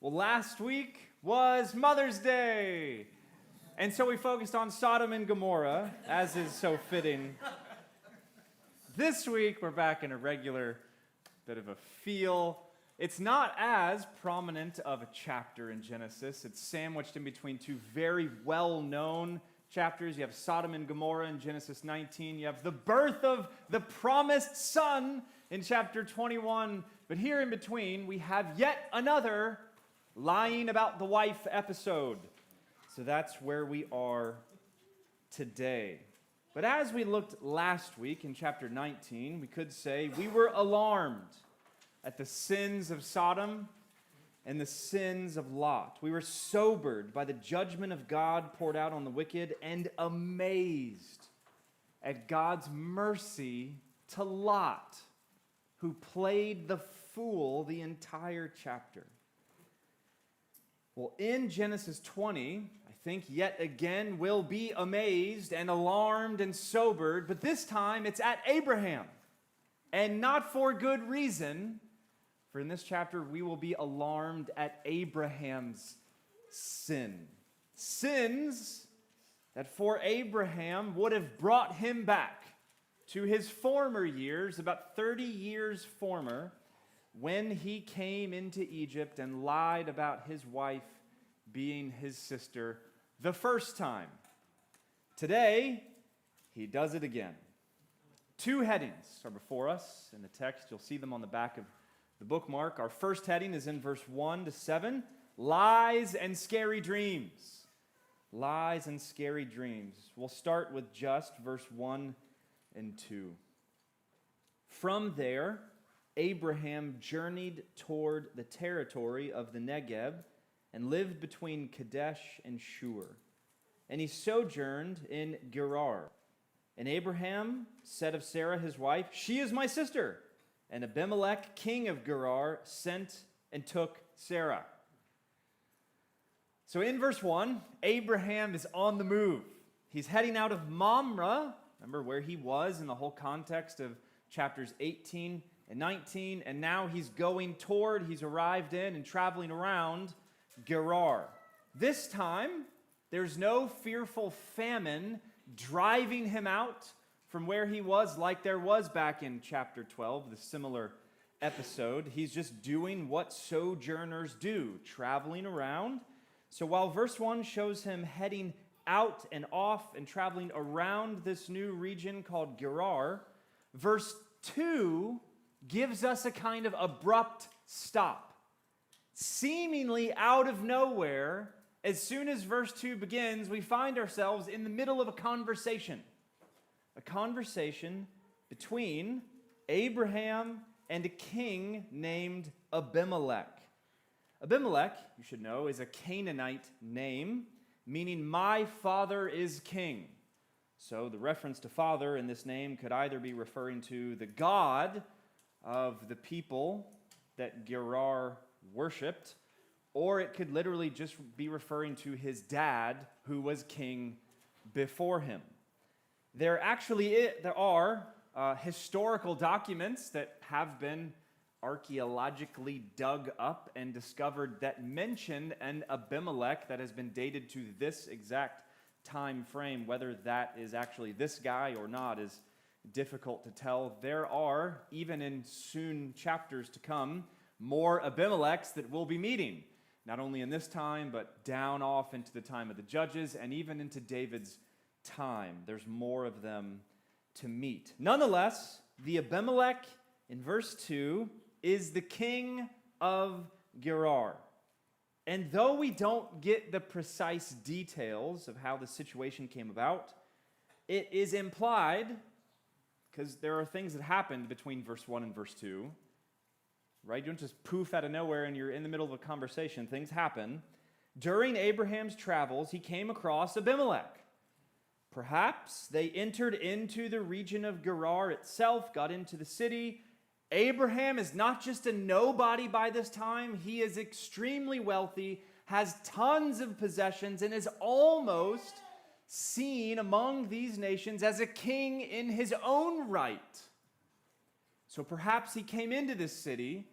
Well, last week was Mother's Day. And so we focused on Sodom and Gomorrah, as is so fitting. This week, we're back in a regular bit of a feel. It's not as prominent of a chapter in Genesis. It's sandwiched in between two very well-known chapters. You have Sodom and Gomorrah in Genesis 19. You have the birth of the promised son in chapter 21. But here in between, we have yet another lying about the wife episode. So that's where we are today. But as we looked last week in chapter 19, we could say we were alarmed at the sins of Sodom and the sins of Lot. We were sobered by the judgment of God poured out on the wicked and amazed at God's mercy to Lot, who played the fool the entire chapter. Well, in Genesis 20, I think yet again we'll be amazed and alarmed and sobered, but this time it's at Abraham, and not for good reason. For in this chapter, we will be alarmed at Abraham's sin. Sins that for Abraham would have brought him back to his former years, about 30 years former, when he came into Egypt and lied about his wife being his sister the first time. Today, he does it again. Two headings are before us in the text. You'll see them on the back of the bookmark. Our first heading is in verse 1 to 7, lies and scary dreams. Lies and scary dreams. We'll start with just verse 1 and 2. From there, Abraham journeyed toward the territory of the Negeb and lived between Kadesh and Shur. And he sojourned in Gerar. And Abraham said of Sarah his wife, "She is my sister." And Abimelech, king of Gerar, sent and took Sarah. So in verse 1, Abraham is on the move. He's heading out of Mamre, remember where he was in the whole context of chapters 18 and 19, and now he's arrived in and traveling around Gerar. This time, there's no fearful famine driving him out from where he was like there was back in chapter 12, the similar episode. He's just doing what sojourners do, traveling around. So while verse 1 shows him heading out and off and traveling around this new region called Gerar, verse 2 gives us a kind of abrupt stop. Seemingly out of nowhere, as soon as verse 2 begins, we find ourselves in the middle of a conversation. A conversation between Abraham and a king named Abimelech. Abimelech, you should know, is a Canaanite name, meaning my father is king. So the reference to father in this name could either be referring to the God of the people that Gerar worshipped, or it could literally just be referring to his dad, who was king before him. There are historical documents that have been archaeologically dug up and discovered that mention an Abimelech that has been dated to this exact time frame. Whether that is actually this guy or not is difficult to tell. There are, even in soon chapters to come, more Abimelechs that we'll be meeting, not only in this time, but down off into the time of the Judges and even into David's time. There's more of them to meet. Nonetheless, the Abimelech in verse 2 is the king of Gerar. And though we don't get the precise details of how the situation came about, it is implied, because there are things that happened between verse 1 and verse 2, right? You don't just poof out of nowhere and you're in the middle of a conversation. Things happen. During Abraham's travels, he came across Abimelech. Perhaps they entered into the region of Gerar itself, got into the city. Abraham is not just a nobody by this time. He is extremely wealthy, has tons of possessions, and is almost seen among these nations as a king in his own right. So perhaps he came into this city,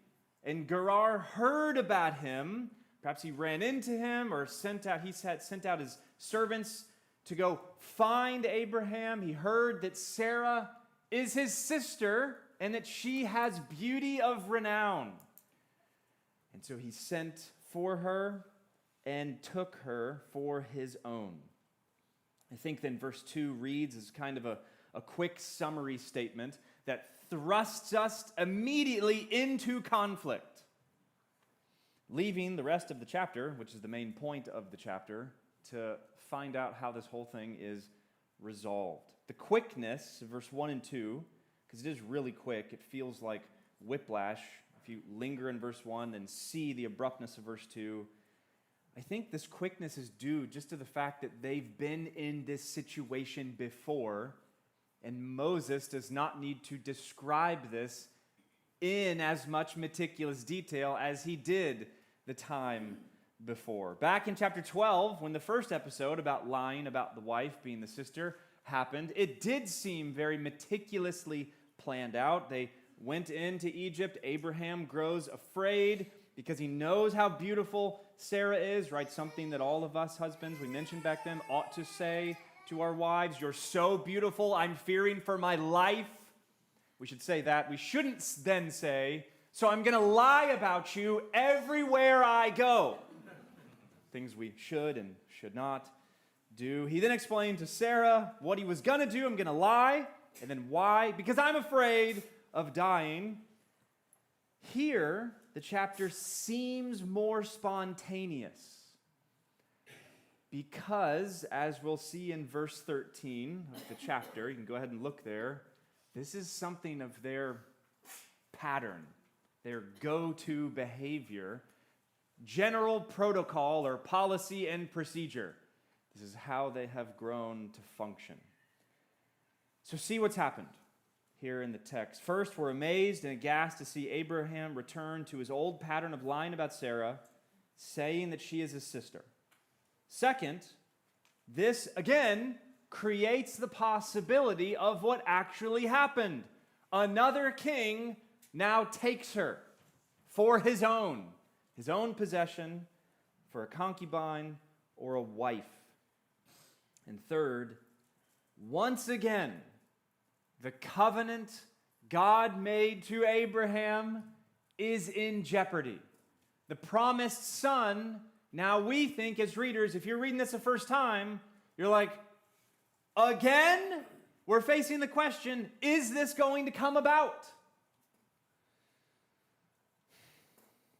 and Gerar heard about him Perhaps he ran into him or sent out his servants to go find Abraham. He heard that Sarah is his sister and that she has beauty of renown. And so he sent for her and took her for his own. I think then verse 2 reads as kind of a quick summary statement that thrusts us immediately into conflict, leaving the rest of the chapter, which is the main point of the chapter, to find out how this whole thing is resolved. The quickness of verse 1 and 2, because it is really quick, it feels like whiplash. If you linger in verse 1 and see the abruptness of verse 2, I think this quickness is due just to the fact that they've been in this situation before, and Moses does not need to describe this in as much meticulous detail as he did the time before. Back in chapter 12, when the first episode about lying about the wife being the sister happened, it did seem very meticulously planned out. They went into Egypt. Abraham grows afraid because he knows how beautiful Sarah is, right? Something that all of us husbands, we mentioned back then, ought to say to our wives, "You're so beautiful, I'm fearing for my life." We should say that. We shouldn't then say, "So I'm going to lie about you everywhere I go." Things we should and should not do. He then explained to Sarah what he was going to do. I'm going to lie. And then why? Because I'm afraid of dying. Here, the chapter seems more spontaneous because, as we'll see in verse 13 of the chapter, you can go ahead and look there, this is something of their pattern, their go-to behavior, general protocol or policy and procedure. This is how they have grown to function. So see what's happened here in the text. First, we're amazed and aghast to see Abraham return to his old pattern of lying about Sarah, saying that she is his sister. Second, this again creates the possibility of what actually happened. Another king now takes her for his own possession, for a concubine or a wife. And third, once again, the covenant God made to Abraham is in jeopardy. The promised son, now we think as readers, if you're reading this the first time, you're like, again? We're facing the question, is this going to come about?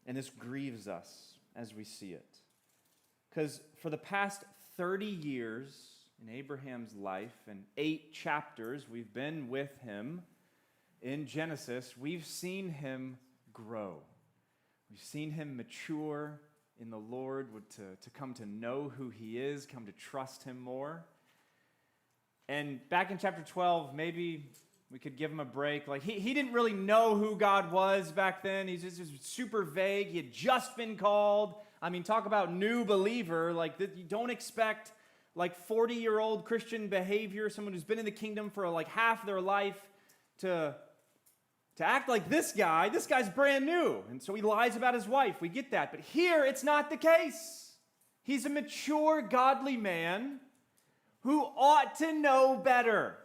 And this grieves us as we see it. Because for the past 30 years in Abraham's life, and 8 chapters we've been with him in Genesis, we've seen him grow. We've seen him mature in the Lord, to come to know who he is, come to trust him more. And back in chapter 12, maybe we could give him a break. Like he didn't really know who God was back then. He's just super vague. He had just been called. I mean, talk about new believer. Like you don't expect like 40-year-old Christian behavior, someone who's been in the kingdom for like half their life to act like this guy. This guy's brand new. And so he lies about his wife. We get that. But here, it's not the case. He's a mature, godly man who ought to know better.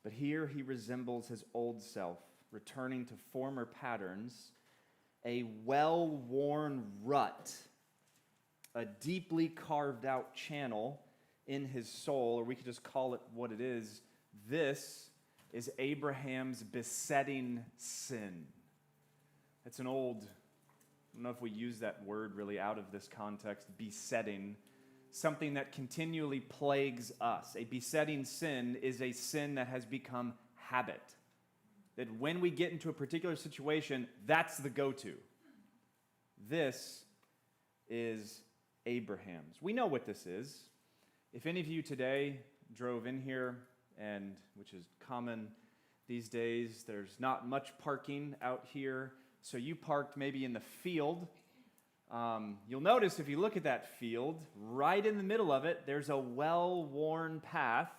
But here he resembles his old self, returning to former patterns, a well-worn rut, a deeply carved out channel in his soul, or we could just call it what it is. This is Abraham's besetting sin. It's an old, I don't know if we use that word really out of this context, besetting, something that continually plagues us. A besetting sin is a sin that has become habit. That when we get into a particular situation, that's the go-to. This is Abraham's. We know what this is. If any of you today drove in here, and which is common these days, there's not much parking out here, so you parked maybe in the field. You'll notice if you look at that field, right in the middle of it, there's a well-worn path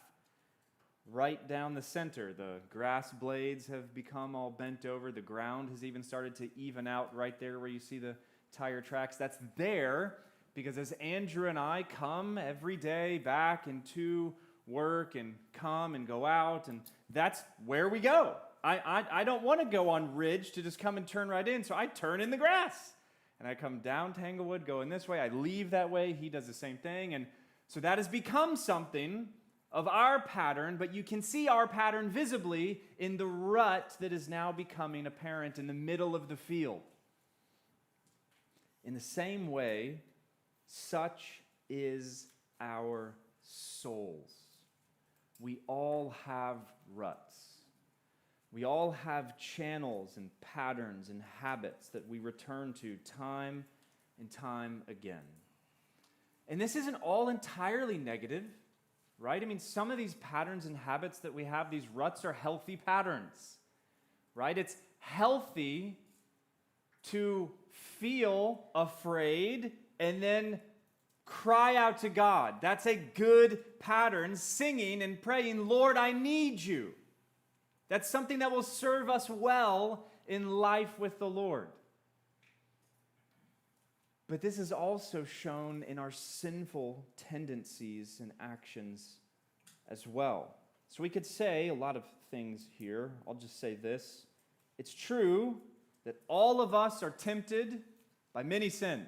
right down the center. The grass blades have become all bent over. The ground has even started to even out right there where you see the tire tracks. That's there because as Andrew and I come every day back into work and come and go out, and that's where we go. I don't want to go on Ridge to just come and turn right in, so I turn in the grass. And I come down Tanglewood, going this way. I leave that way. He does the same thing. And so that has become something of our pattern, but you can see our pattern visibly in the rut that is now becoming apparent in the middle of the field. In the same way, such is our souls. We all have ruts. We all have channels and patterns and habits that we return to time and time again. And this isn't all entirely negative, right? I mean, some of these patterns and habits that we have, these ruts, are healthy patterns, right? It's healthy to feel afraid and then cry out to God. That's a good pattern, singing and praying, Lord, I need you. That's something that will serve us well in life with the Lord. But this is also shown in our sinful tendencies and actions as well. So we could say a lot of things here. I'll just say this. It's true that all of us are tempted by many sins.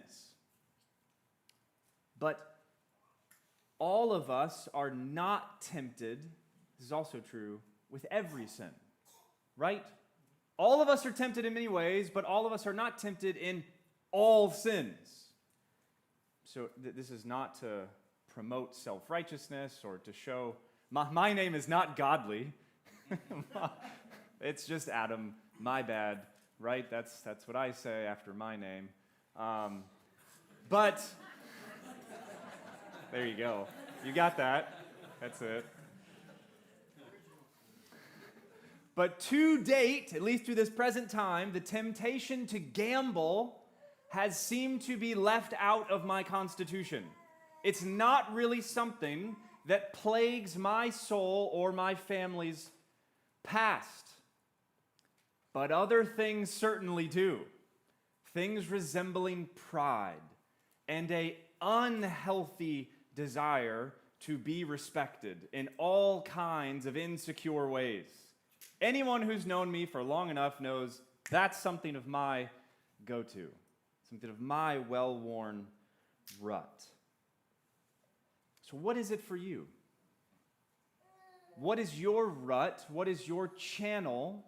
But all of us are not tempted, this is also true, with every sin, right? All of us are tempted in many ways, but all of us are not tempted in all sins. So this is not to promote self-righteousness or to show, my name is not godly. It's just Adam, my bad, right? That's what I say after my name. But there you go. You got that. That's it. But to date, at least through this present time, the temptation to gamble has seemed to be left out of my constitution. It's not really something that plagues my soul or my family's past. But other things certainly do. Things resembling pride and an unhealthy desire to be respected in all kinds of insecure ways. Anyone who's known me for long enough knows that's something of my go-to, something of my well-worn rut. So what is it for you? What is your rut? What is your channel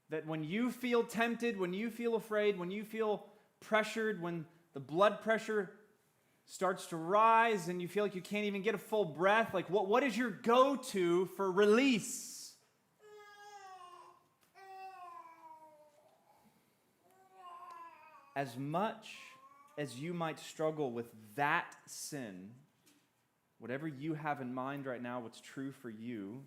that when you feel tempted, when you feel afraid, when you feel pressured, when the blood pressure starts to rise and you feel like you can't even get a full breath, like what is your go-to for release? As much as you might struggle with that sin, whatever you have in mind right now, what's true for you,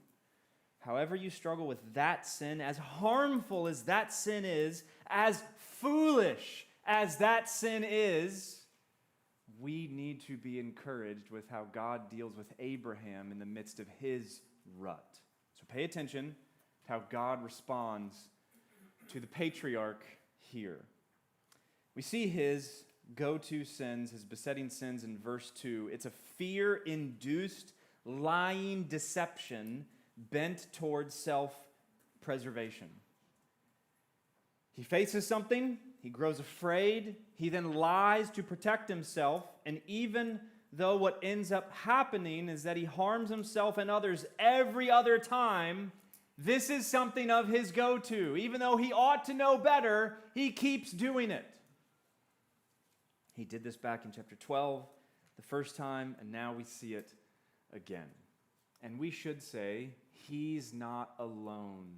however you struggle with that sin, as harmful as that sin is, as foolish as that sin is, we need to be encouraged with how God deals with Abraham in the midst of his rut. So pay attention to how God responds to the patriarch here. We see his go-to sins, his besetting sins in verse 2. It's a fear-induced, lying deception bent towards self-preservation. He faces something, he grows afraid, he then lies to protect himself, and even though what ends up happening is that he harms himself and others every other time, this is something of his go-to. Even though he ought to know better, he keeps doing it. He did this back in chapter 12, the first time, and now we see it again. And we should say, he's not alone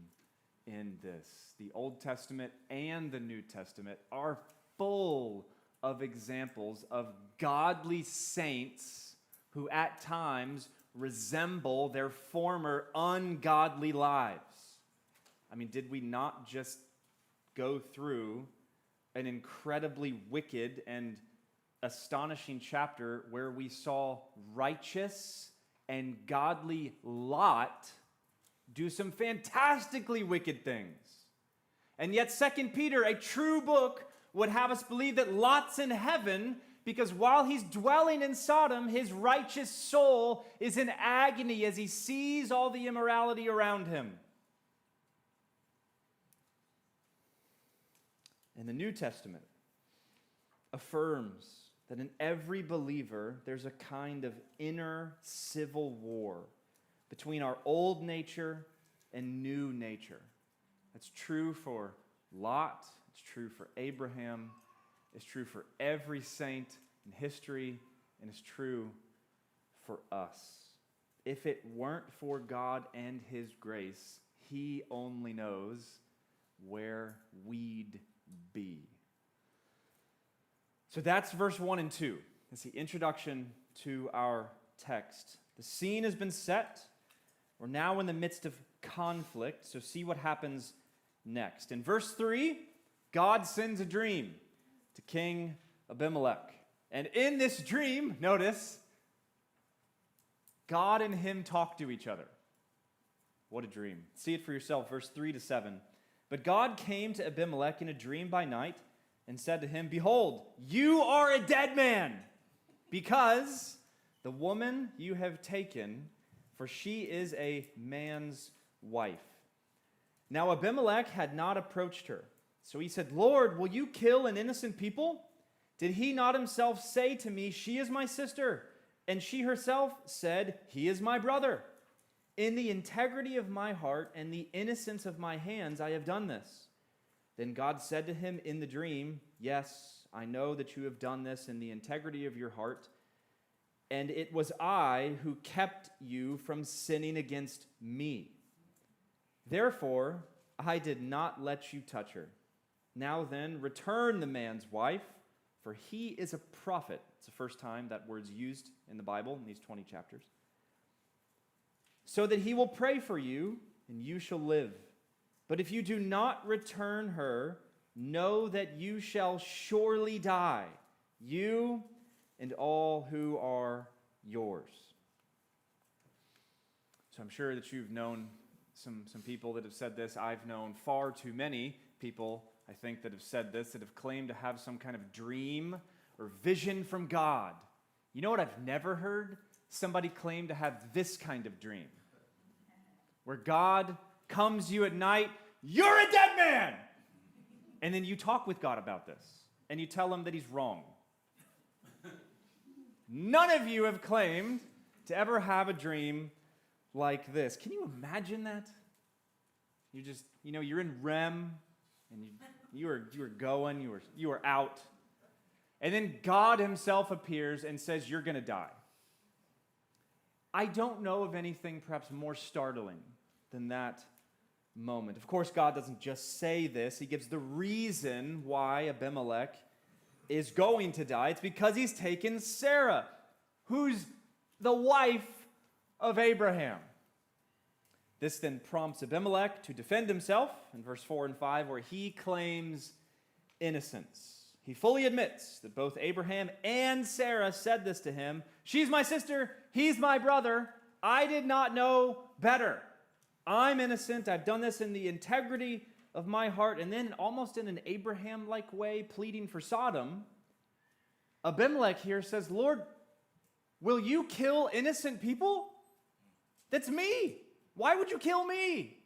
in this. The Old Testament and the New Testament are full of examples of godly saints who at times resemble their former ungodly lives. I mean, did we not just go through an incredibly wicked and astonishing chapter where we saw righteous and godly Lot do some fantastically wicked things. And yet 2 Peter, a true book, would have us believe that Lot's in heaven because while he's dwelling in Sodom, his righteous soul is in agony as he sees all the immorality around him. And the New Testament affirms that in every believer there's a kind of inner civil war between our old nature and new nature. That's true for Lot, it's true for Abraham, it's true for every saint in history, and it's true for us. If it weren't for God and His grace, He only knows where we'd be. So that's verse 1 and 2. It's the introduction to our text. The scene has been set. We're now in the midst of conflict, so see what happens next. In verse 3, God sends a dream to King Abimelech. And in this dream, notice, God and him talk to each other. What a dream. See it for yourself, verse 3 to 7. But God came to Abimelech in a dream by night and said to him, "Behold, you are a dead man, because the woman you have taken, for she is a man's wife." Now Abimelech had not approached her. So he said, "Lord, will you kill an innocent people? Did he not himself say to me, 'She is my sister'? And she herself said, 'He is my brother.' In the integrity of my heart and the innocence of my hands, I have done this." Then God said to him in the dream, "Yes, I know that you have done this in the integrity of your heart, and it was I who kept you from sinning against me. Therefore, I did not let you touch her. Now then, return the man's wife, for he is a prophet." It's the first time that word's used in the Bible in these 20 chapters. "So that he will pray for you, and you shall live. But if you do not return her, know that you shall surely die, you and all who are yours." So I'm sure that you've known some people that have said this. I've known far too many people, I think, that have said this, that have claimed to have some kind of dream or vision from God. You know what I've never heard? Somebody claim to have this kind of dream, where God comes to you at night, "You're a dead man!" And then you talk with God about this, and you tell him that he's wrong. None of you have claimed to ever have a dream like this. Can you imagine that? You just, you're in REM, and you were going, you were out, and then God himself appears and says, "You're going to die." I don't know of anything perhaps more startling than that moment. Of course, God doesn't just say this. He gives the reason why Abimelech is going to die. It's because he's taken Sarah, who's the wife of Abraham. This then prompts Abimelech to defend himself in verse 4 and 5, where he claims innocence. He fully admits that both Abraham and Sarah said this to him. "She's my sister, he's my brother. I did not know better. I'm innocent. I've done this in the integrity of my heart." And then, almost in an Abraham-like way, pleading for Sodom, Abimelech here says, "Lord, will you kill innocent people? That's me. Why would you kill me?"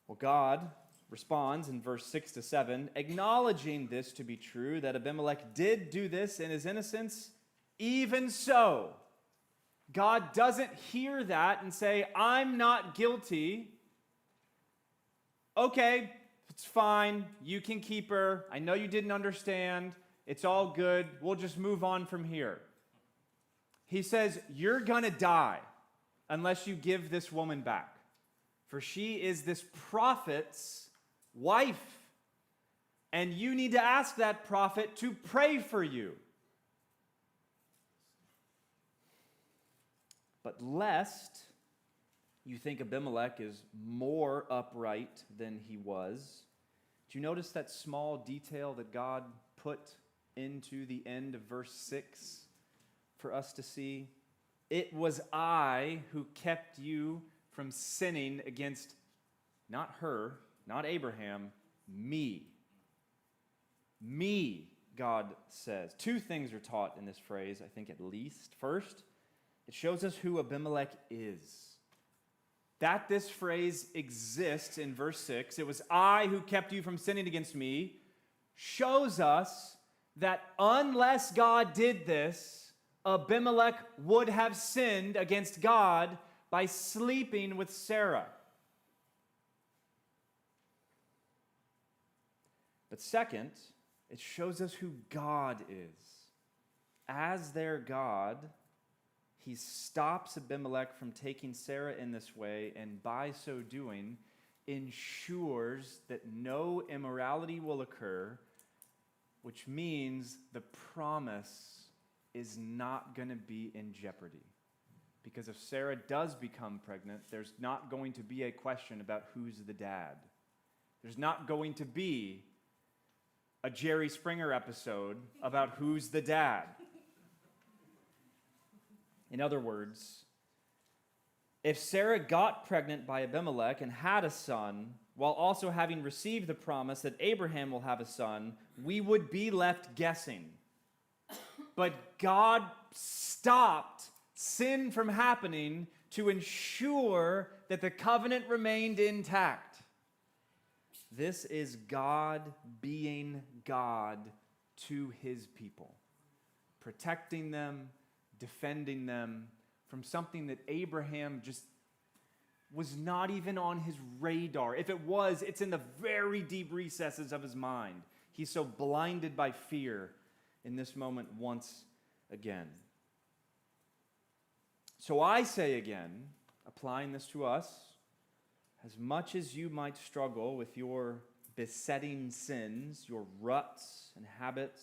Well, God responds in verse 6 to 7, acknowledging this to be true, that Abimelech did do this in his innocence. Even so, God doesn't hear that and say, "I'm not guilty. Okay, it's fine. You can keep her. I know you didn't understand. It's all good. We'll just move on from here." He says, "You're going to die unless you give this woman back, for she is this prophet's wife, and you need to ask that prophet to pray for you." But lest you think Abimelech is more upright than he was, do you notice that small detail that God put into the end of verse 6 for us to see? "It was I who kept you from sinning against not her, not Abraham, me. Me, God says. Two things are taught in this phrase, I think at least. First, it shows us who Abimelech is. That this phrase exists in verse 6, it was I who kept you from sinning against me, shows us that unless God did this, Abimelech would have sinned against God by sleeping with Sarah. But second, it shows us who God is. As their God, he stops Abimelech from taking Sarah in this way, and by so doing, ensures that no immorality will occur, which means the promise is not going to be in jeopardy. Because if Sarah does become pregnant, there's not going to be a question about who's the dad. There's not going to be a Jerry Springer episode about who's the dad. In other words, if Sarah got pregnant by Abimelech and had a son, while also having received the promise that Abraham will have a son, we would be left guessing. But God stopped sin from happening to ensure that the covenant remained intact. This is God being God to his people, protecting them, defending them from something that Abraham just was not even on his radar. If it was, it's in the very deep recesses of his mind. He's so blinded by fear in this moment once again. So I say again, applying this to us, as much as you might struggle with your besetting sins, your ruts and habits,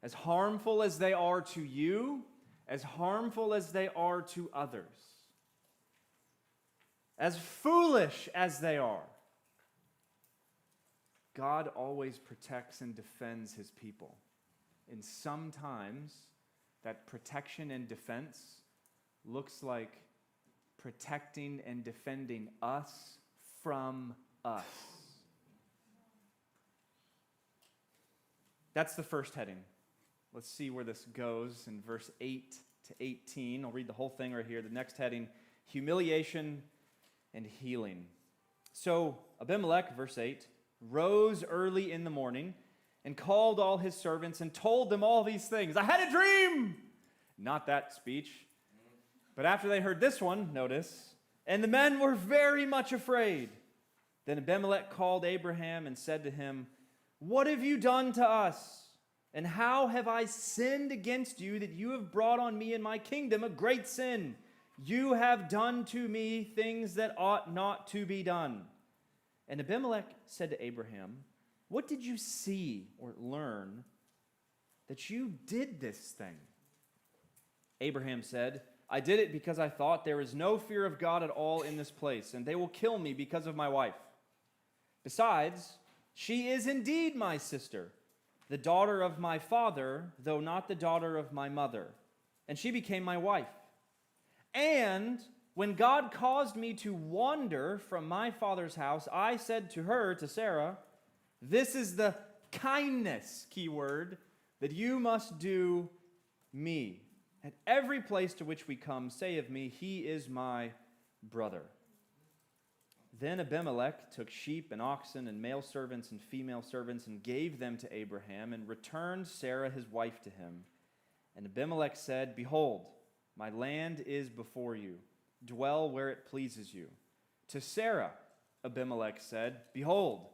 as harmful as they are to you, as harmful as they are to others, as foolish as they are, God always protects and defends his people. And sometimes that protection and defense looks like protecting and defending us from us. That's the first heading. Let's see where this goes in verse 8 to 18. I'll read the whole thing right here. The next heading, humiliation and healing. So Abimelech, verse 8, rose early in the morning and called all his servants and told them all these things. I had a dream! Not that speech. But after they heard this one, notice, and the men were very much afraid. Then Abimelech called Abraham and said to him, what have you done to us? And how have I sinned against you that you have brought on me and my kingdom a great sin? You have done to me things that ought not to be done. And Abimelech said to Abraham, what did you see or learn that you did this thing? Abraham said, I did it because I thought there is no fear of God at all in this place, and they will kill me because of my wife. Besides, she is indeed my sister, the daughter of my father, though not the daughter of my mother. And she became my wife. And when God caused me to wander from my father's house, I said to her, to Sarah, this is the kindness, keyword, that you must do me. At every place to which we come, say of me, he is my brother. Then Abimelech took sheep and oxen and male servants and female servants and gave them to Abraham and returned Sarah his wife to him. And Abimelech said, behold, my land is before you. Dwell where it pleases you. To Sarah, Abimelech said, behold,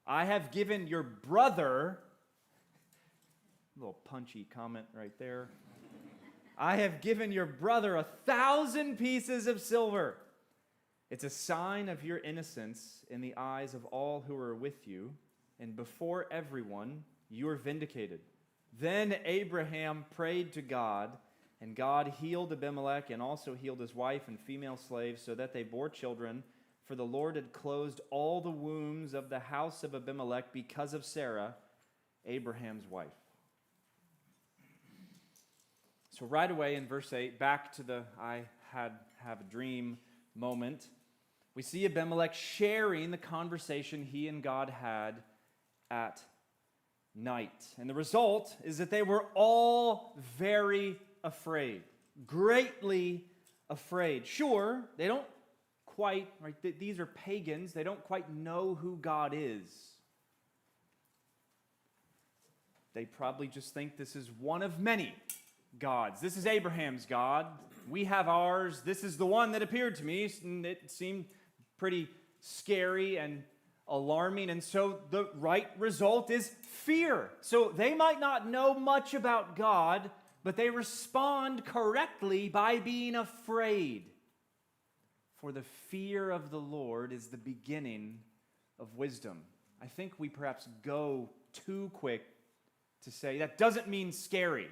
I have given your brother, a little punchy comment right there, I have given your brother 1,000 pieces of silver. It's a sign of your innocence in the eyes of all who are with you, and before everyone you are vindicated. Then Abraham prayed to God, and God healed Abimelech and also healed his wife and female slaves so that they bore children, for the Lord had closed all the wombs of the house of Abimelech because of Sarah, Abraham's wife. So right away in verse 8, back to the I have a dream moment, we see Abimelech sharing the conversation he and God had at night. And the result is that they were all very afraid, greatly afraid. Sure, they don't quite, right? These are pagans. They don't quite know who God is. They probably just think this is one of many gods. This is Abraham's God. We have ours. This is the one that appeared to me. And it seemed pretty scary and alarming. And so the right result is fear. So they might not know much about God, but they respond correctly by being afraid. For the fear of the Lord is the beginning of wisdom. I think we perhaps go too quick to say that doesn't mean scary.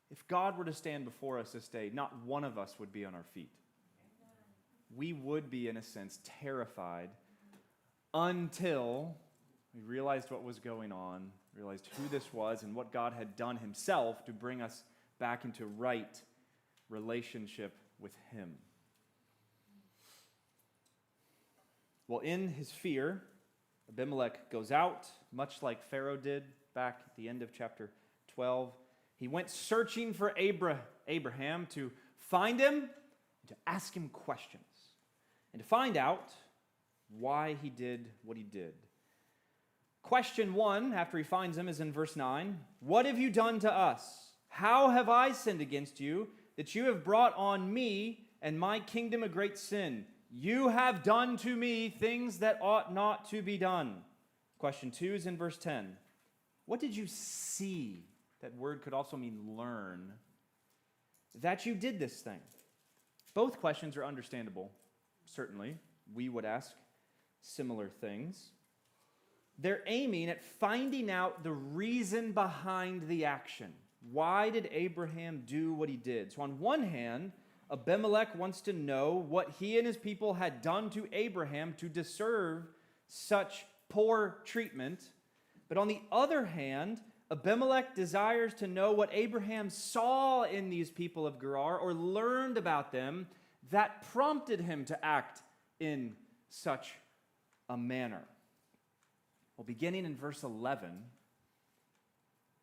If God were to stand before us this day, not one of us would be on our feet. We would be, in a sense, terrified until we realized what was going on, realized who this was and what God had done himself to bring us back into right relationship with him. Well, in his fear, Abimelech goes out, much like Pharaoh did back at the end of chapter 12. He went searching for Abraham to find him and to ask him questions and to find out why he did what he did. Question 1, after he finds him, is in verse 9. What have you done to us? How have I sinned against you, that you have brought on me and my kingdom a great sin? You have done to me things that ought not to be done. Question 2 is in verse 10. What did you see? That word could also mean learn. That you did this thing. Both questions are understandable, certainly. We would ask similar things. They're aiming at finding out the reason behind the action. Why did Abraham do what he did? So on one hand, Abimelech wants to know what he and his people had done to Abraham to deserve such poor treatment. But on the other hand, Abimelech desires to know what Abraham saw in these people of Gerar or learned about them that prompted him to act in such a manner. Well, beginning in verse 11,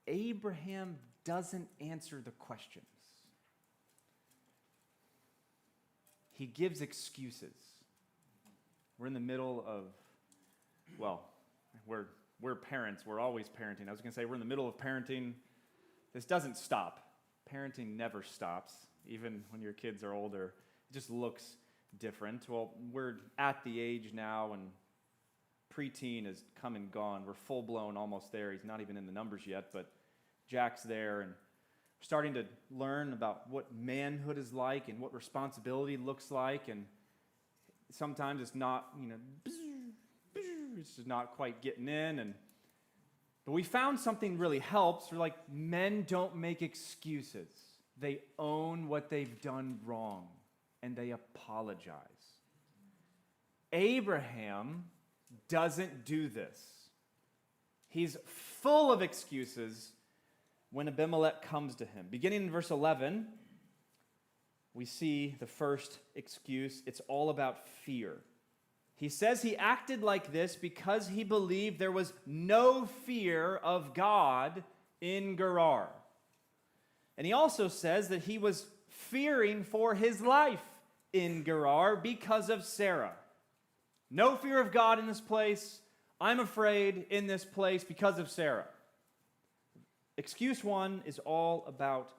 Abraham doesn't answer the questions. He gives excuses. We're in the middle of, we're parents. We're always parenting. I was going to say we're in the middle of parenting. This doesn't stop. Parenting never stops, even when your kids are older. It just looks different. Well, we're at the age now, and preteen has come and gone. We're full-blown almost there. He's not even in the numbers yet, but Jack's there, and we're starting to learn about what manhood is like and what responsibility looks like, and sometimes it's not, it's just not quite getting in. But we found something really helps. We're like, men don't make excuses. They own what they've done wrong, and they apologize. Abraham doesn't do this. He's full of excuses when Abimelech comes to him. Beginning in verse 11, we see the first excuse. It's all about fear. He says he acted like this because he believed there was no fear of God in Gerar. And he also says that he was fearing for his life in Gerar because of Sarah. No fear of God in this place. I'm afraid in this place because of Sarah. Excuse 1 is all about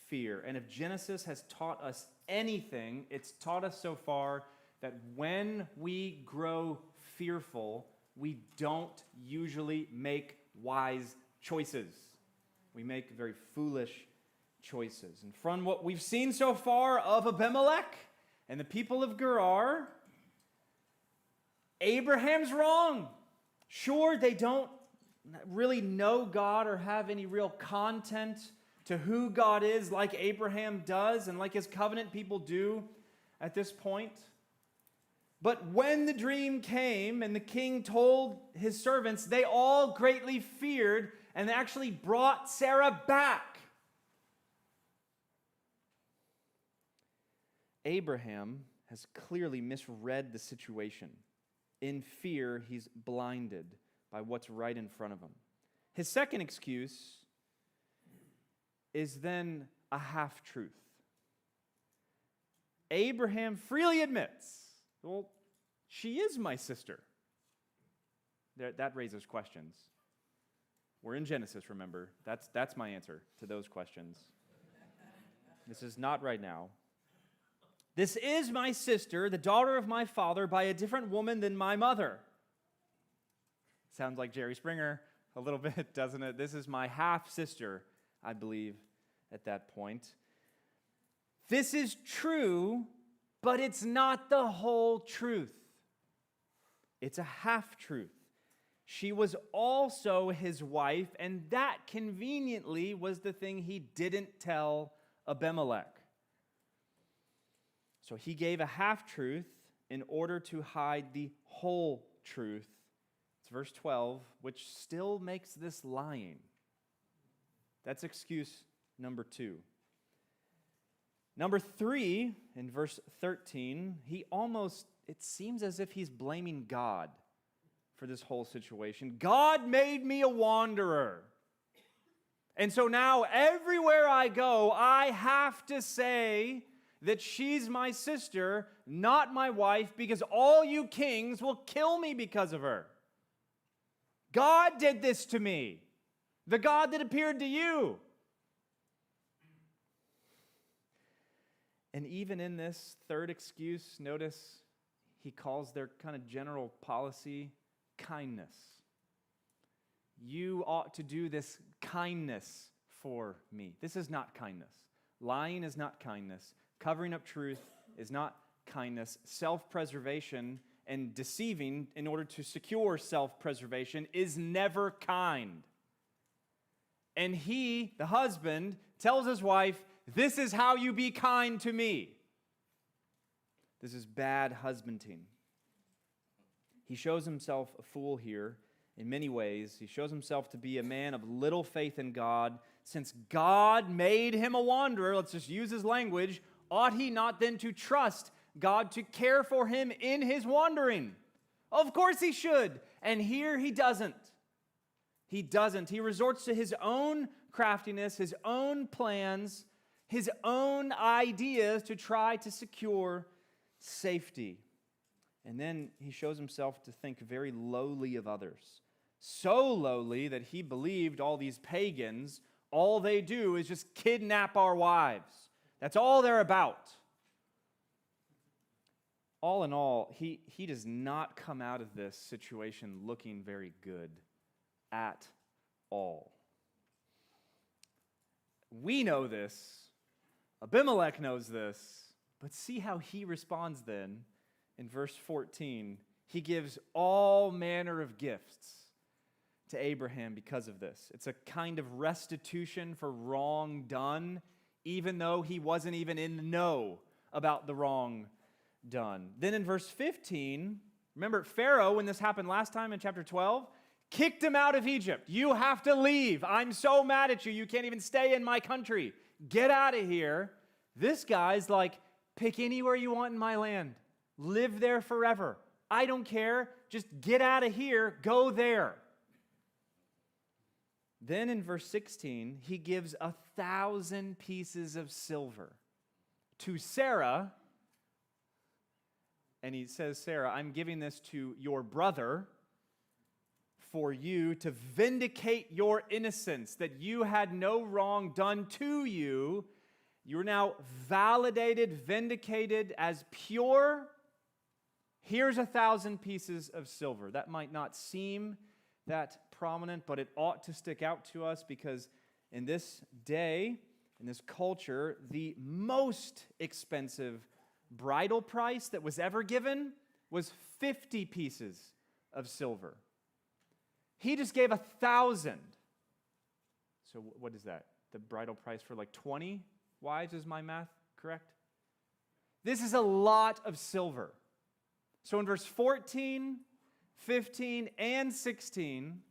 fear. And if Genesis has taught us anything, it's taught us so far that when we grow fearful, we don't usually make wise choices. We make very foolish choices. And from what we've seen so far of Abimelech and the people of Gerar, Abraham's wrong. Sure, they don't really know God or have any real content to who God is like Abraham does and like his covenant people do at this point. But when the dream came and the king told his servants, they all greatly feared and actually brought Sarah back. Abraham has clearly misread the situation. In fear, he's blinded by what's right in front of him. His second excuse is then a half-truth. Abraham freely admits, well, she is my sister. That raises questions. We're in Genesis, remember. That's my answer to those questions. This is not right now. This is my sister, the daughter of my father, by a different woman than my mother. Sounds like Jerry Springer a little bit, doesn't it? This is my half-sister, I believe, at that point. This is true, but it's not the whole truth. It's a half-truth. She was also his wife, and that conveniently was the thing he didn't tell Abimelech. So he gave a half-truth in order to hide the whole truth. It's verse 12, which still makes this lying. That's excuse number 2. Number 3, in verse 13, it seems as if he's blaming God for this whole situation. God made me a wanderer. And so now everywhere I go, I have to say that she's my sister, not my wife, because all you kings will kill me because of her. God did this to me, the God that appeared to you. And even in this third excuse, notice he calls their kind of general policy kindness. You ought to do this kindness for me. This is not kindness. Lying is not kindness. Covering up truth is not kindness. Self-preservation and deceiving in order to secure self-preservation is never kind. And he, the husband, tells his wife, this is how you be kind to me. This is bad husbanding. He shows himself a fool here in many ways. He shows himself to be a man of little faith in God. Since God made him a wanderer, let's just use his language, ought he not then to trust God to care for him in his wandering? Of course he should. And here he doesn't. He doesn't. He resorts to his own craftiness, his own plans, his own ideas to try to secure safety. And then he shows himself to think very lowly of others. So lowly that he believed all these pagans, all they do is just kidnap our wives. That's all they're about. All in all, he does not come out of this situation looking very good at all. We know this. Abimelech knows this. But see how he responds then. In verse 14, he gives all manner of gifts to Abraham because of this. It's a kind of restitution for wrong done, even though he wasn't even in the know about the wrong done. Then in verse 15, remember Pharaoh, when this happened last time in chapter 12, kicked him out of Egypt. You have to leave. I'm so mad at you. You can't even stay in my country. Get out of here. This guy's like, pick anywhere you want in my land. Live there forever. I don't care. Just get out of here. Go there. Then in verse 16, he gives 1,000 pieces of silver to Sarah. And he says, Sarah, I'm giving this to your brother for you to vindicate your innocence, that you had no wrong done to you. You're now validated, vindicated as pure. Here's 1,000 pieces of silver. That might not seem that prominent, but it ought to stick out to us because in this day, in this culture, the most expensive bridal price that was ever given was 50 pieces of silver. He just gave 1,000. So what is that? The bridal price for like 20 wives, is my math correct? This is a lot of silver. So in verse 14, 15, and 16,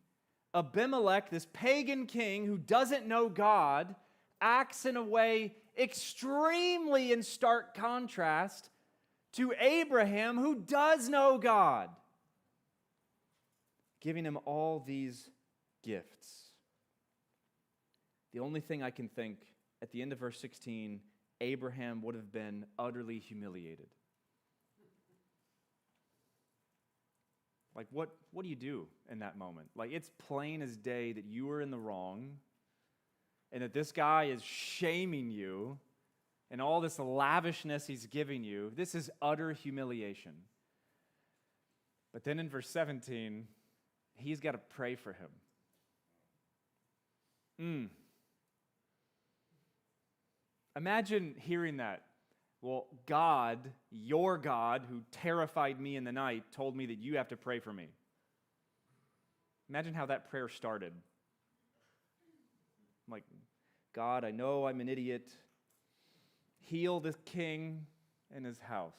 Abimelech, this pagan king who doesn't know God, acts in a way extremely in stark contrast to Abraham, who does know God, giving him all these gifts. The only thing I can think at the end of verse 16, Abraham would have been utterly humiliated. Like, what do you do in that moment? Like, it's plain as day that you are in the wrong and that this guy is shaming you and all this lavishness he's giving you. This is utter humiliation. But then in verse 17, he's got to pray for him. Imagine hearing that. Well, God, your God, who terrified me in the night, told me that you have to pray for me. Imagine how that prayer started. I'm like, God, I know I'm an idiot. Heal the king and his house.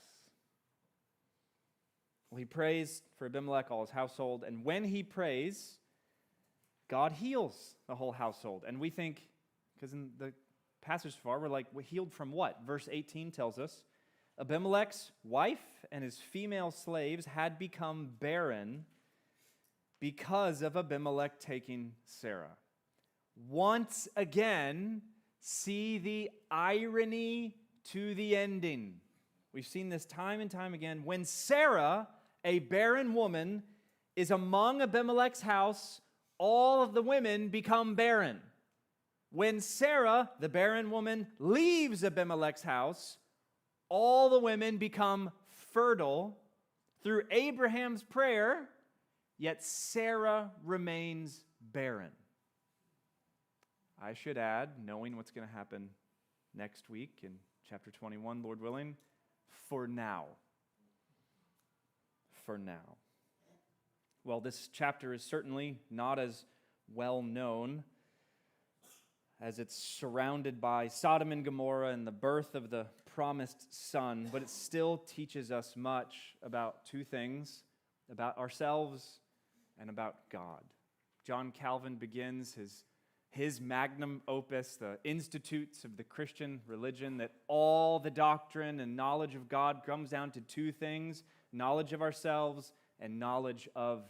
Well, he prays for Abimelech, all his household, and when he prays, God heals the whole household. And we think, because in the passage so far, we're like, we're healed from what? Verse 18 tells us, Abimelech's wife and his female slaves had become barren because of Abimelech taking Sarah. Once again, see the irony to the ending. We've seen this time and time again. When Sarah, a barren woman, is among Abimelech's house, all of the women become barren. When Sarah, the barren woman, leaves Abimelech's house, all the women become fertile through Abraham's prayer, yet Sarah remains barren. I should add, knowing what's going to happen next week in chapter 21, Lord willing, for now. For now. Well, this chapter is certainly not as well known as it's surrounded by Sodom and Gomorrah and the birth of the promised son, but it still teaches us much about two things, about ourselves and about God. John Calvin begins his magnum opus, the Institutes of the Christian Religion, that all the doctrine and knowledge of God comes down to two things, knowledge of ourselves and knowledge of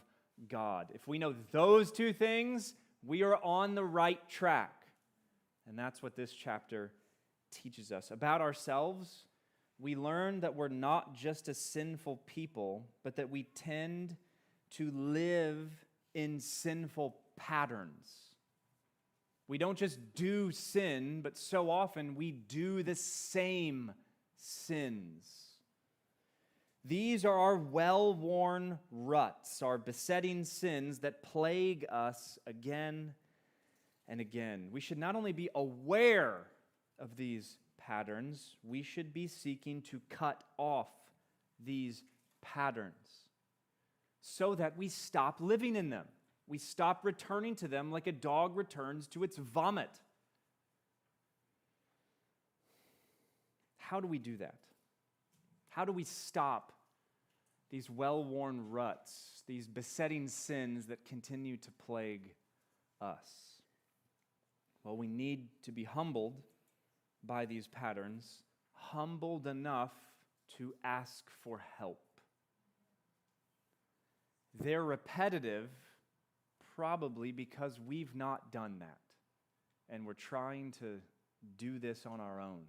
God. If we know those two things, we are on the right track. And that's what this chapter teaches us. About ourselves, we learn that we're not just a sinful people, but that we tend to live in sinful patterns. We don't just do sin, but so often we do the same sins. These are our well-worn ruts, our besetting sins that plague us again and again. We should not only be aware of these patterns, we should be seeking to cut off these patterns so that we stop living in them. We stop returning to them like a dog returns to its vomit. How do we do that? How do we stop these well-worn ruts, these besetting sins that continue to plague us? Well, we need to be humbled by these patterns, humbled enough to ask for help. They're repetitive, probably because we've not done that, and we're trying to do this on our own.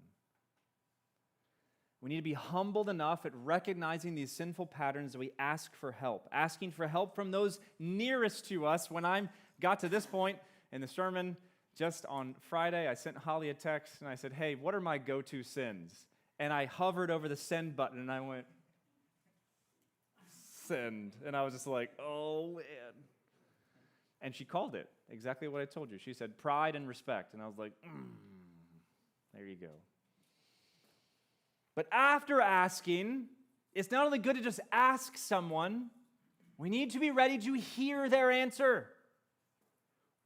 We need to be humbled enough at recognizing these sinful patterns that we ask for help, asking for help from those nearest to us. When I got to this point in the sermon, just on Friday, I sent Holly a text, and I said, hey, what are my go-to sins? And I hovered over the send button, and I went, send. And I was just like, oh, man. And she called it exactly what I told you. She said, pride and respect. And I was like, there you go. But after asking, it's not only good to just ask someone, we need to be ready to hear their answer.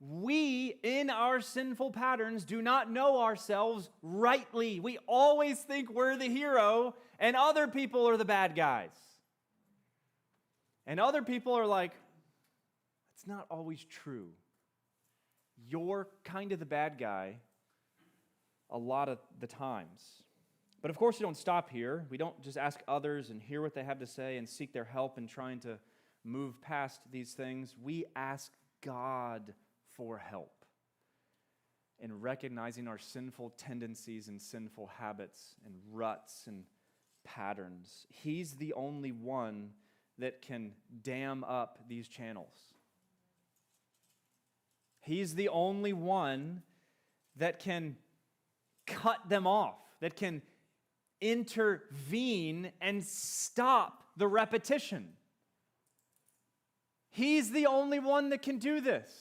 We, in our sinful patterns, do not know ourselves rightly. We always think we're the hero and other people are the bad guys. And other people are like, it's not always true. You're kind of the bad guy a lot of the times. But of course, we don't stop here. We don't just ask others and hear what they have to say and seek their help in trying to move past these things. We ask God for help in recognizing our sinful tendencies and sinful habits and ruts and patterns. He's the only one that can dam up these channels. He's the only one that can cut them off, that can intervene and stop the repetition. He's the only one that can do this.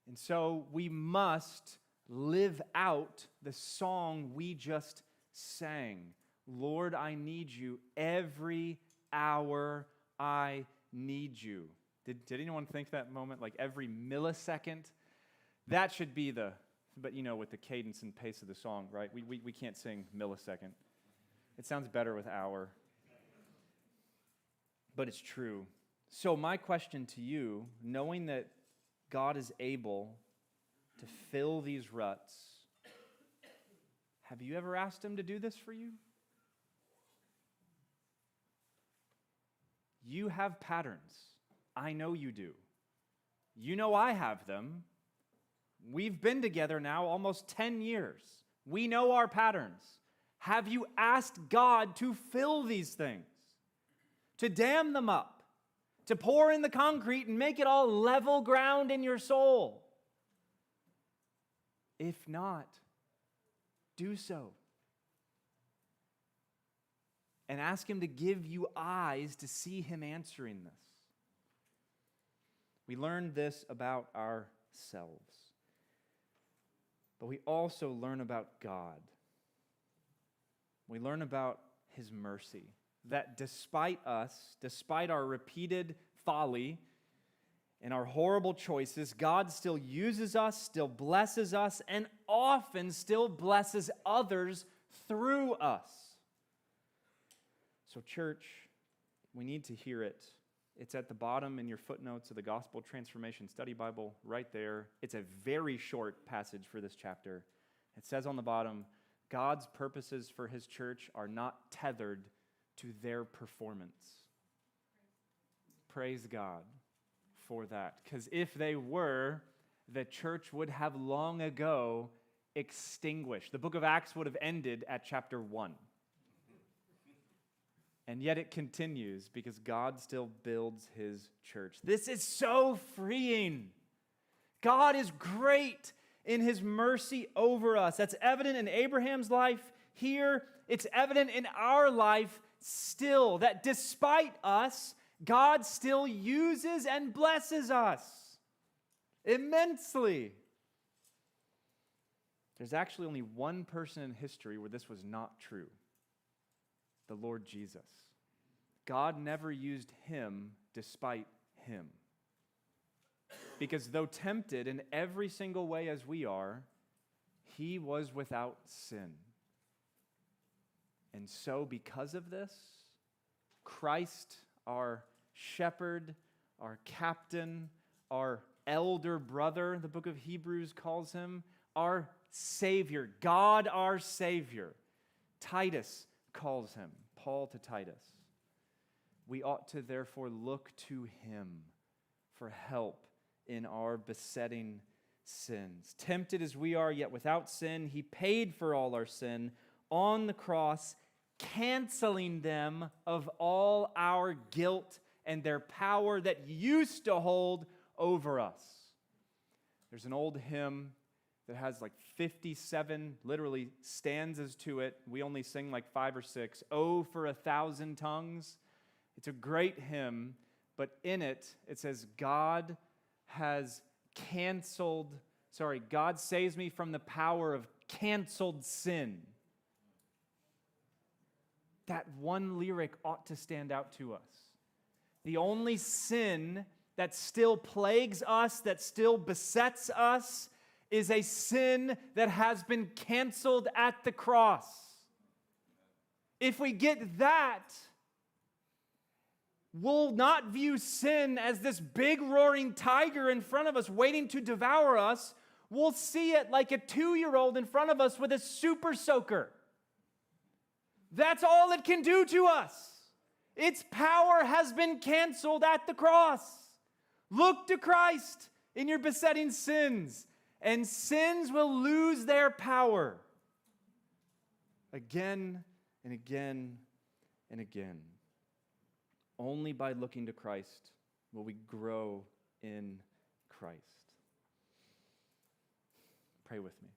And so we must live out the song we just sang. Lord, I need you. Every hour I need you. Did anyone think that moment? Like every millisecond? That should be but with the cadence and pace of the song, right? We can't sing millisecond. It sounds better with hour. But it's true. So my question to you, knowing that God is able to fill these ruts, have you ever asked Him to do this for you? You have patterns. I know you do. You know I have them. We've been together now almost 10 years. We know our patterns. Have you asked God to fill these things? To dam them up? To pour in the concrete and make it all level ground in your soul? If not, do so. And ask Him to give you eyes to see Him answering this. We learn this about ourselves. But we also learn about God. We learn about His mercy. That despite us, despite our repeated folly and our horrible choices, God still uses us, still blesses us, and often still blesses others through us. So, church, we need to hear it. It's at the bottom in your footnotes of the Gospel Transformation Study Bible, right there. It's a very short passage for this chapter. It says on the bottom, God's purposes for His church are not tethered to their performance. Praise God for that. Because if they were, the church would have long ago extinguished. The book of Acts would have ended at chapter 1. And yet it continues because God still builds His church. This is so freeing. God is great in His mercy over us. That's evident in Abraham's life here. It's evident in our life still, that despite us, God still uses and blesses us immensely. There's actually only one person in history where this was not true. The Lord Jesus. God never used Him despite Him. Because though tempted in every single way as we are, He was without sin. And so because of this, Christ, our shepherd, our captain, our elder brother, the book of Hebrews calls Him, our Savior, God our Savior, Titus calls Him, Paul to Titus. We ought to therefore look to Him for help in our besetting sins. Tempted as we are, yet without sin, He paid for all our sin on the cross, canceling them of all our guilt and their power that used to hold over us. There's an old hymn that has like 57 literally stanzas to it. We only sing like 5 or 6. Oh, for 1,000 tongues. It's a great hymn, but in it, it says, God saves me from the power of canceled sin. That one lyric ought to stand out to us. The only sin that still plagues us, that still besets us, is a sin that has been canceled at the cross. If we get that, we'll not view sin as this big roaring tiger in front of us waiting to devour us. We'll see it like a 2-year-old in front of us with a super soaker. That's all it can do to us. Its power has been canceled at the cross. Look to Christ in your besetting sins, and sins will lose their power. Again and again and again. Only by looking to Christ will we grow in Christ. Pray with me.